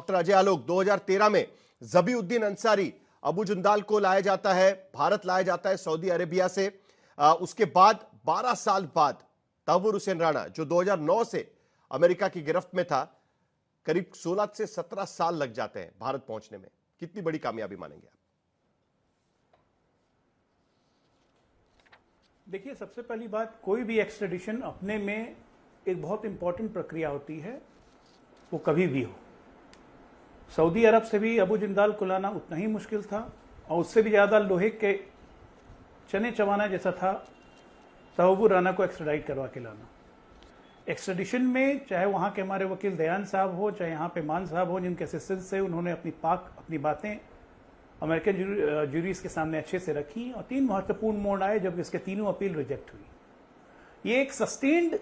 Doctor Ajay Alok, 2013 में ज़बीउद्दीन अंसारी, अबू जुंदाल को लाया जाता है, भारत लाया जाता है सऊदी अरेबिया से। उसके बाद 12 साल बाद तहव्वुर हुसैन राणा, जो 2009 से अमेरिका की गिरफ्त में था, करीब 16 से 17 साल लग जाते हैं भारत पहुंचने में। कितनी बड़ी कामयाबी मानेंगे आप? देखिए, सबसे पहली बात, कोई भी एक्सट्रेडिशन अपने में एक बहुत इंपॉर्टेंट प्रक्रिया होती है, वो कभी भी हो। सऊदी अरब से भी अबू जिंदाल को लाना उतना ही मुश्किल था, और उससे भी ज़्यादा लोहे के चने चबाना जैसा था तहव्वुर राणा को एक्स्ट्राडाइट करवा के लाना। एक्स्ट्रेडिशन में चाहे वहाँ के हमारे वकील दयान साहब हो, चाहे यहाँ पे मान साहब हो, जिनके असिस्टेंस से उन्होंने अपनी बातें अमेरिकन जूरीज के सामने अच्छे से रखी, और 3 महत्वपूर्ण मोड़ आए जब इसके तीनों अपील रिजेक्ट हुई। ये एक sustained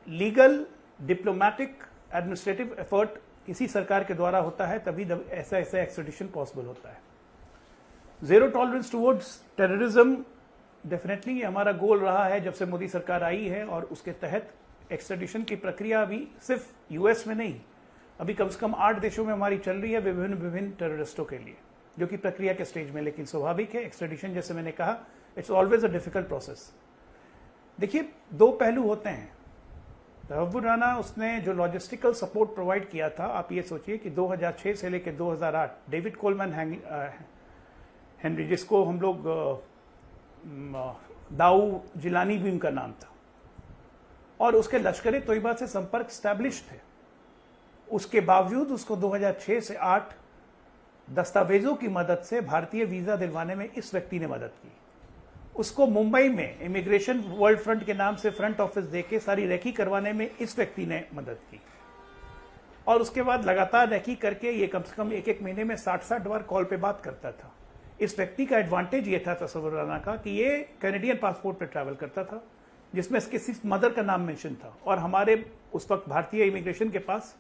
legal, diplomatic, administrative effort किसी सरकार के द्वारा होता है, तभी ऐसा एक्स्ट्रेडिशन पॉसिबल होता है। Zero tolerance towards terrorism definitely हमारा गोल रहा है जब से मोदी सरकार आई है, और उसके तहत एक्स्ट्रेडिशन की प्रक्रिया अभी सिर्फ यूएस में नहीं, अभी कम से कम 8 देशों में हमारी चल रही है विभिन्न टेररिस्टों के लिए, जो कि प्रक्रिया के स्टेज में। लेकिन स्वाभाविक है, एक्स्ट्रेडिशन जैसे मैंने कहा, it's always a difficult process. देखिए, 2 पहलू होते हैं। तहव्वुर राणा, उसने जो लॉजिस्टिकल सपोर्ट प्रोवाइड किया था, आप ये सोचिए कि 2006 से लेकर 2008 डेविड कोलमैन हेनरी, जिसको हम लोग दाऊ जिलानी भी उनका नाम था, और उसके लश्कर तोयबा से संपर्क स्टैब्लिश थे। उसके बावजूद उसको 2006 से 8 दस्तावेजों की मदद से भारतीय वीजा दिलवाने में इस व्यक्ति ने मदद की। उसको मुंबई में इमिग्रेशन वर्ल्ड फ्रंट के नाम से फ्रंट ऑफिस देके सारी रेकी करवाने में इस व्यक्ति ने मदद की, और उसके बाद लगातार रेकी करके ये कम से कम 1-1 महीने में 60-60 बार कॉल पे बात करता था। इस व्यक्ति का एडवांटेज ये था तहव्वुर राणा का कि ये कैनेडियन पासपोर्ट पे ट्रैवल करता था, जिसमें इसके सिर्फ मदर का नाम मेंशन था, और हमारे उस वक्त भारतीय इमिग्रेशन के पास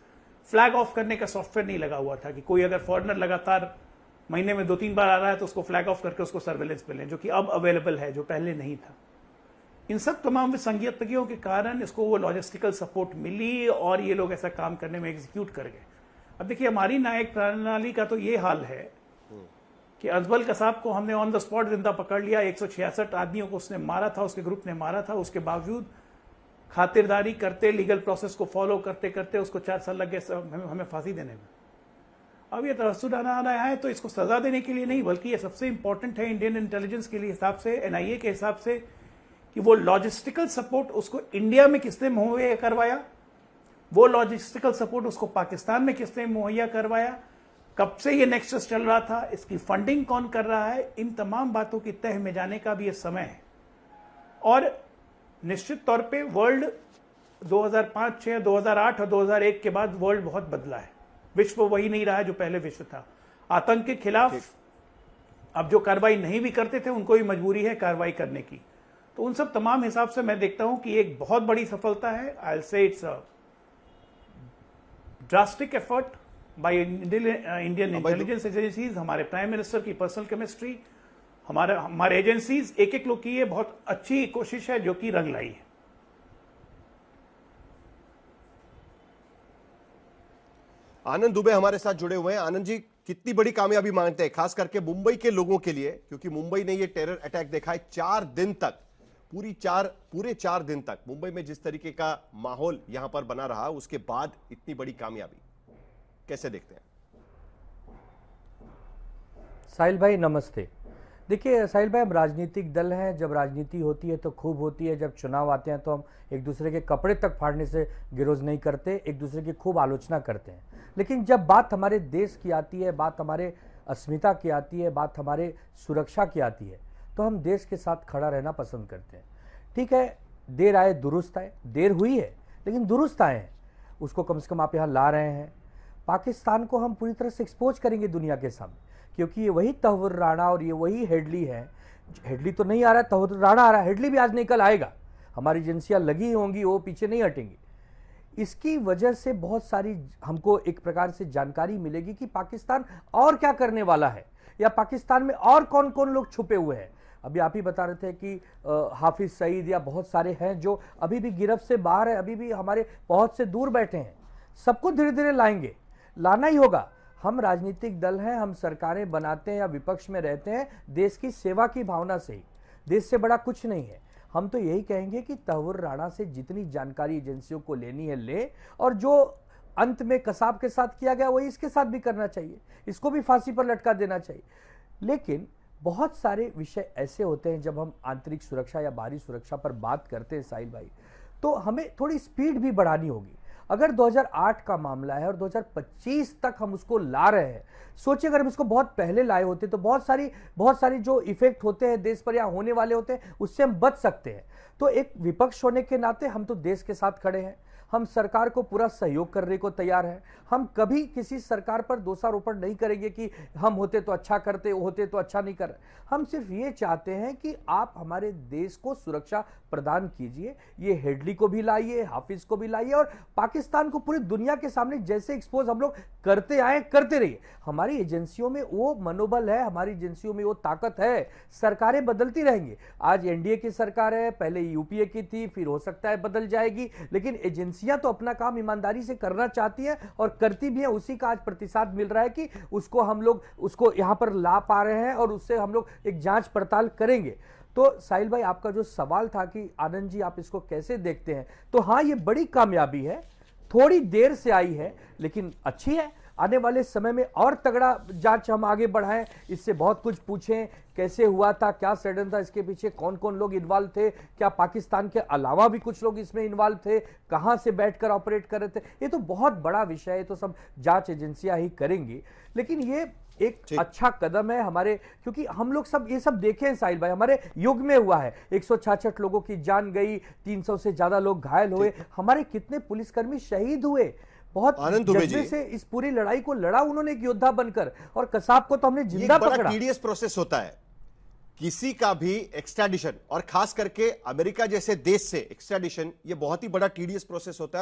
फ्लैग ऑफ करने का सॉफ्टवेयर नहीं लगा हुआ था कि कोई अगर फॉरेनर लगातार महीने में 2-3 बार आ रहा है तो उसको फ्लैग ऑफ करके उसको सर्वेलेंस पे लें, जो कि अब अवेलेबल है, जो पहले नहीं था। इन सब तमाम विसंगतियों के कारण इसको वो लॉजिस्टिकल सपोर्ट मिली, और ये लोग ऐसा काम करने में एग्जीक्यूट कर गए। अब देखिए, हमारी न्यायिक प्रणाली का तो ये हाल है कि अजमल कसाब को हमने ऑन द स्पॉट जिंदा पकड़ लिया, 166 आदमियों को उसने मारा था, उसके ग्रुप ने मारा था। उसके बावजूद खातिरदारी करते, लीगल प्रोसेस को फॉलो करते करते उसको 4 साल लग गए हमें फांसी देने में। अब ये तहव्वुर राणा है तो इसको सजा देने के लिए नहीं, बल्कि ये सबसे इंपॉर्टेंट है इंडियन इंटेलिजेंस के लिए हिसाब से, एनआईए के हिसाब से, कि वो लॉजिस्टिकल सपोर्ट उसको इंडिया में किसने मुहैया करवाया, वो लॉजिस्टिकल सपोर्ट उसको पाकिस्तान में किसने मुहैया करवाया, कब से ये नेक्सस चल रहा था, इसकी फंडिंग कौन कर रहा है, इन तमाम बातों की तह में जाने का भी ये समय है। और निश्चित तौर पे वर्ल्ड 2005, 6, 2008 और 2001 के बाद वर्ल्ड बहुत बदला है। विश्व वही नहीं रहा है जो पहले विश्व था। आतंक के खिलाफ अब जो कार्रवाई नहीं भी करते थे, उनको भी मजबूरी है कार्रवाई करने की। तो उन सब तमाम हिसाब से मैं देखता हूं कि एक बहुत बड़ी सफलता है। I will say it's a drastic effort by Indian intelligence agencies, हमारे प्राइम मिनिस्टर की पर्सनल केमिस्ट्री, हमारे एजेंसीज, एक लोग की ये बहुत अच्छी कोशिश है जो कि रंग लाई है। आनंद दुबे हमारे साथ जुड़े हुए हैं। आनंद जी, कितनी बड़ी कामयाबी मानते हैं, खास करके मुंबई के लोगों के लिए, क्योंकि मुंबई ने ये टेरर अटैक देखा है 4 दिन तक, पूरे 4 दिन तक मुंबई में जिस तरीके का माहौल यहां पर बना रहा, उसके बाद इतनी बड़ी कामयाबी कैसे देखते हैं? साहिल भाई नमस्ते। देखिए साहिल भाई, हम राजनीतिक दल हैं, जब राजनीति होती है तो खूब होती है, जब चुनाव आते हैं तो हम एक दूसरे के कपड़े तक फाड़ने से गिरोज नहीं करते, एक दूसरे की खूब आलोचना करते हैं। लेकिन जब बात हमारे देश की आती है, बात हमारे अस्मिता की आती है, बात हमारे सुरक्षा की आती है, तो हम देश के साथ खड़ा रहना पसंद करते हैं। ठीक है, देर आए दुरुस्त आए, देर हुई है लेकिन दुरुस्त आए हैं, उसको कम से कम आप यहाँ ला रहे हैं। पाकिस्तान को हम पूरी तरह से एक्सपोज करेंगे दुनिया के सामने, क्योंकि ये वही तहव्वुर राणा और ये वही हेडली है। हेडली तो नहीं आ रहा है, तहव्वुर राणा आ रहा है, हेडली भी आज नहीं कल आएगा। हमारी एजेंसियां लगी होंगी, वो पीछे नहीं हटेंगी। इसकी वजह से बहुत सारी हमको एक प्रकार से जानकारी मिलेगी कि पाकिस्तान और क्या करने वाला है, या पाकिस्तान में और कौन कौन लोग छुपे हुए हैं। अभी आप ही बता रहे थे कि हाफिज सईद या बहुत सारे हैं जो अभी भी गिरफ्त से बाहर है, अभी भी हमारे पहुंच से दूर बैठे हैं। सबको धीरे धीरे लाएंगे, लाना ही होगा। हम राजनीतिक दल हैं, हम सरकारें बनाते हैं या विपक्ष में रहते हैं देश की सेवा की भावना से ही, देश से बड़ा कुछ नहीं है। हम तो यही कहेंगे कि तहव्वुर राणा से जितनी जानकारी एजेंसियों को लेनी है ले, और जो अंत में कसाब के साथ किया गया वही इसके साथ भी करना चाहिए, इसको भी फांसी पर लटका देना चाहिए। लेकिन बहुत सारे विषय ऐसे होते हैं जब हम आंतरिक सुरक्षा या बाहरी सुरक्षा पर बात करते हैं साहिल भाई, तो हमें थोड़ी स्पीड भी बढ़ानी होगी। अगर 2008 का मामला है और 2025 तक हम उसको ला रहे हैं, सोचिए अगर हम इसको बहुत पहले लाए होते तो बहुत सारी जो इफेक्ट होते हैं देश पर या होने वाले होते हैं उससे हम बच सकते हैं। तो एक विपक्ष होने के नाते हम तो देश के साथ खड़े हैं, हम सरकार को पूरा सहयोग करने को तैयार हैं। हम कभी किसी सरकार पर दोषारोपण नहीं करेंगे कि हम होते तो अच्छा करते, होते तो अच्छा नहीं कर रहे। हम सिर्फ ये चाहते हैं कि आप हमारे देश को सुरक्षा प्रदान कीजिए। ये हेडली को भी लाइए, हाफिज को भी लाइए, और पाकिस्तान को पूरी दुनिया के सामने जैसे एक्सपोज हम लोग करते आए करते रहिए। हमारी एजेंसियों में वो मनोबल है, हमारी एजेंसियों में वो ताकत है। सरकारें बदलती रहेंगी, आज एनडीए की सरकार है, पहले यूपीए की थी, फिर हो सकता है बदल जाएगी, लेकिन एजेंसियां तो अपना काम ईमानदारी से करना चाहती हैं और करती भी है। उसी का आज प्रतिसाद मिल रहा है कि उसको हम लोग उसको यहां पर ला पा रहे हैं और उससे हम लोग एक जांच पड़ताल करेंगे। तो साहिल भाई, आपका जो सवाल था कि आनंद जी आप इसको कैसे देखते हैं, तो हाँ, ये बड़ी कामयाबी है, थोड़ी देर से आई है लेकिन अच्छी है। आने वाले समय में और तगड़ा जांच हम आगे बढ़ाएं, इससे बहुत कुछ पूछें, कैसे हुआ था, क्या षड्यंत्र था इसके पीछे, कौन कौन लोग इन्वॉल्व थे, क्या पाकिस्तान के अलावा भी कुछ लोग इसमें इन्वॉल्व थे, कहां से बैठकर ऑपरेट कर रहे थे। ये तो बहुत बड़ा विषय है, तो सब जांच एजेंसियां ही करेंगी। लेकिन ये एक अच्छा कदम है हमारे, क्योंकि हम लोग सब ये सब देखे हैं साहिल भाई, हमारे युग में हुआ है, 166 लोगों की जान गई, 300 से ज्यादा लोग घायल हुए, हमारे कितने पुलिसकर्मी शहीद हुए। बहुत जज्बे से इस पूरी लड़ाई को लड़ा उन्होंने एक योद्धा बनकर, और कसाब को तो हमने जिंदा पकड़ा। टीडीएस प्रोसेस होता है किसी का भी एक्स्ट्राडिशन, और खास करके अमेरिका जैसे देश से एक्स्ट्राडिशन, ये बहुत ही बड़ा टीडीएस प्रोसेस होता है।